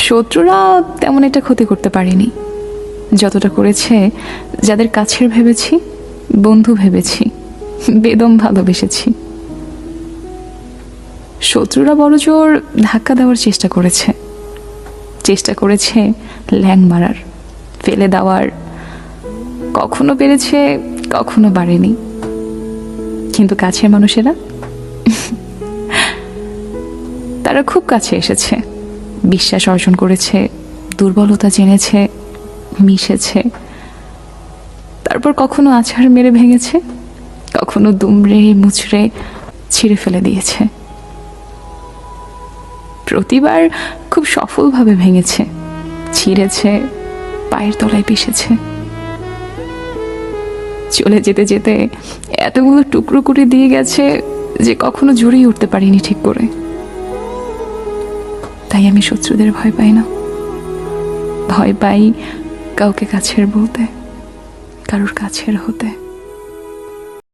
শত্রুরা তেমন একটা ক্ষতি করতে পারেনি, যতটা করেছে যাদের কাছের ভেবেছি, বন্ধু ভেবেছি, বেদম ভালোবেসেছি। শত্রুরা বড়জোর ধাক্কা দেওয়ার চেষ্টা করেছে ল্যাং মারার, ফেলে দেওয়ার, কখনো পেরেছে কখনো পারেনি। কিন্তু কাছের মানুষেরা তারা খুব কাছে এসেছে, বিশ্বাস অর্জন করেছে, দুর্বলতা জেনেছে, মিশেছে, তারপর কখনো আছাড় মেরে ভেঙেছে, কখনো দুমড়ে মুচড়ে ছিঁড়ে ফেলে দিয়েছে। প্রতিবার খুব সফলভাবে ভেঙেছে, ছিঁড়েছে, পায়ের তলায় পিষেছে। চলে যেতে যেতে এতগুলো টুকরো করে দিয়ে গেছে যে কখনো জড়িয়ে উঠতে পারিনি ঠিক করে। তাই আমি শত্রুদের ভয় পাই না, ভয় পাই কাউকে কাছের বলতে, কারোর কাছের হতে।